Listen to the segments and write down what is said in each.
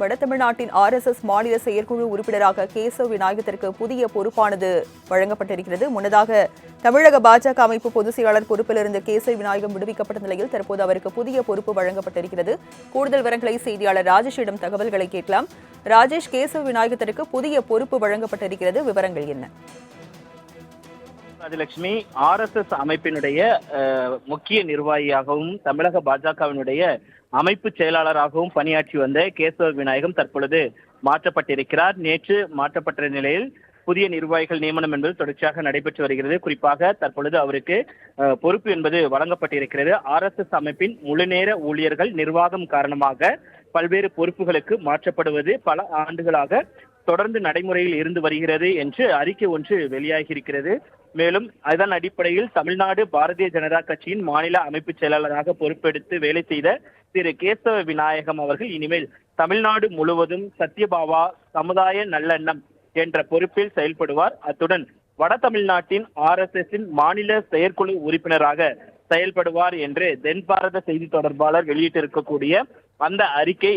வடதமிழ்நாட்டின் RSS மாநில செயற்குழு உறுப்பினராக கேசவ் விநாயகத்திற்கு புதிய பொறுப்பானது வழங்கப்பட்டிருக்கிறது. முன்னதாக தமிழக பாஜக அமைப்பு பொதுச் செயலாளர் பொறுப்பிலிருந்து கேசவ் விநாயகம் விடுவிக்கப்பட்ட நிலையில் தற்போது அவருக்கு புதிய பொறுப்பு வழங்கப்பட்டிருக்கிறது. கூடுதல் விவரங்களை செய்தியாளர் ராஜேஷிடம் தகவல்களை கேட்கலாம். ராஜேஷ், கேசவ் விநாயகத்திற்கு புதிய பொறுப்பு வழங்கப்பட்டிருக்கிறது, விவரங்கள் என்ன? ராஜலட்சுமி, RSS அமைப்பினுடைய முக்கிய நிர்வாகியாகவும் தமிழக பாஜகவினுடைய அமைப்பு செயலாளராகவும் பணியாற்றி வந்த கேசவ விநாயகம் தற்பொழுது மாற்றப்பட்டிருக்கிறார். நேற்று மாற்றப்பட்ட நிலையில் புதிய நிர்வாகிகள் நியமனம் என்பது தொடர்ச்சியாக நடைபெற்று வருகிறது. குறிப்பாக தற்பொழுது அவருக்கு பொறுப்பு என்பது வழங்கப்பட்டிருக்கிறது. RSS அமைப்பின் முழுநேர ஊழியர்கள் நிர்வாகம் காரணமாக பல்வேறு பொறுப்புகளுக்கு மாற்றப்படுவது பல ஆண்டுகளாக தொடர்ந்து நடைமுறையில் இருந்து வருகிறது என்று அறிக்கை ஒன்று வெளியாகியிருக்கிறது. மேலும் அதன் அடிப்படையில் தமிழ்நாடு பாரதிய ஜனதா கட்சியின் மாநில அமைப்பு செயலாளராக பொறுப்பெடுத்து வேலை செய்த திரு கேசவ விநாயகம் அவர்கள் இனிமேல் தமிழ்நாடு முழுவதும் சத்யபாமா சமுதாய நல்லெண்ணம் என்ற பொறுப்பில் செயல்படுவார். அத்துடன் வட தமிழ்நாட்டின் RSSின் மாநில செயற்குழு உறுப்பினராக செயல்படுவார் என்று தென் பாரத செய்தி தொடர்பாளர் வெளியிட்டிருக்கக்கூடிய அந்த அறிக்கை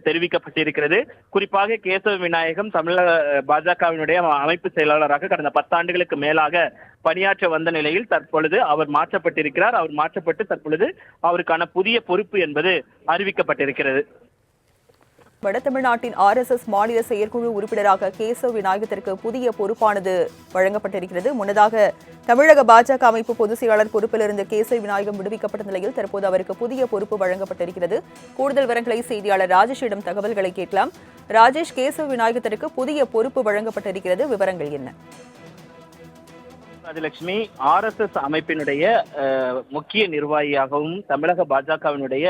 தெரிவிக்கப்பட்டிருக்கிறது. குறிப்பாக கேசவ விநாயகம் தமிழக பாஜகவினுடைய அமைப்பு செயலாளராக கடந்த 10 ஆண்டுகளுக்கு மேலாக பணியாற்ற வந்த நிலையில் தற்பொழுது அவர் மாற்றப்பட்டிருக்கிறார். அவர் மாற்றப்பட்டு தற்பொழுது அவருக்கான புதிய பொறுப்பு என்பது அறிவிக்கப்பட்டிருக்கிறது. வடதமிழ்நாட்டின் RSS மாநில செயற்குழு உறுப்பினராக கேசவ் விநாயகத்திற்கு புதிய பொறுப்பானது வழங்கப்பட்டிருக்கிறது. முன்னதாக தமிழக பாஜக அமைப்பு பொதுச் செயலாளர் பொறுப்பிலிருந்து கேசவ் விநாயகம் விடுவிக்கப்பட்ட நிலையில் தற்போது அவருக்கு புதிய பொறுப்பு வழங்கப்பட்டிருக்கிறது. கூடுதல் விவரங்களை செய்தியாளர் ராஜேஷிடம் தகவல்களை கேட்கலாம். ராஜேஷ், கேசவ் விநாயகத்திற்கு புதிய பொறுப்பு வழங்கப்பட்டிருக்கிறது, விவரங்கள் என்ன? ராஜலட்சுமி, RSS அமைப்பினுடைய முக்கிய நிர்வாகியாகவும் தமிழக பாஜகவினுடைய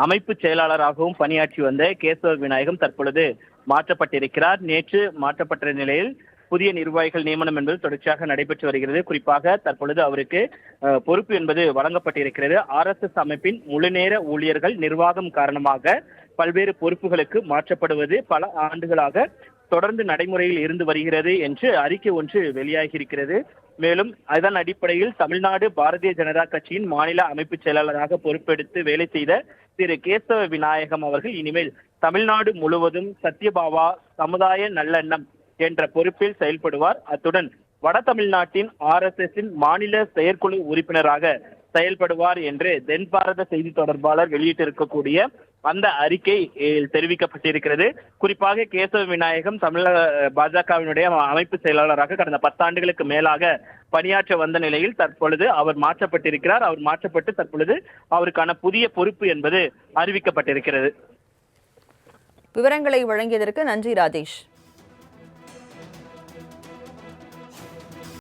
அமைப்பு செயலாளராகவும் பணியாற்றி வந்த கேசவ விநாயகம் தற்பொழுது மாற்றப்பட்டிருக்கிறார். நேற்று மாற்றப்பட்ட நிலையில் புதிய நிர்வாகிகள் நியமனம் என்பது தொடர்ச்சியாக நடைபெற்று வருகிறது. குறிப்பாக தற்பொழுது அவருக்கு பொறுப்பு என்பது வழங்கப்பட்டிருக்கிறது. RSS அமைப்பின் முழுநேர ஊழியர்கள் நிர்வாகம் காரணமாக பல்வேறு பொறுப்புகளுக்கு மாற்றப்படுவது பல ஆண்டுகளாக தொடர்ந்து நடைமுறையில் இருந்து வருகிறது என்று அறிக்கை ஒன்று வெளியாகியிருக்கிறது. மேலும் அதன் அடிப்படையில் தமிழ்நாடு பாரதிய ஜனதா கட்சியின் மாநில அமைப்பு செயலாளராக பொறுப்பெடுத்து வேலை செய்த திரு கேசவ விநாயகம் அவர்கள் இனிமேல் தமிழ்நாடு முழுவதும் சத்யபாமா சமுதாய நல்லெண்ணம் என்ற பொறுப்பில் செயல்படுவார். அத்துடன் வட தமிழ்நாட்டின் RSSின் மாநில செயற்குழு உறுப்பினராக செயல்படுவார் என்று தென் பாரத செய்தி தொடர்பாளர் வெளியிட்டிருக்கக்கூடிய அந்த அறிக்கை தெரிவிக்கப்பட்டிருக்கிறது. குறிப்பாக கேசவ விநாயகம் தமிழக பாஜகவினுடைய அமைப்பு செயலாளராக கடந்த 10 ஆண்டுகளுக்கு மேலாக பணியாற்ற வந்த நிலையில் தற்பொழுது அவர் மாற்றப்பட்டிருக்கிறார். அவர் மாற்றப்பட்டு தற்பொழுது அவருக்கான புதிய பொறுப்பு என்பது அறிவிக்கப்பட்டிருக்கிறது. விவரங்களை வழங்கியதற்கு நன்றி ராஜேஷ்.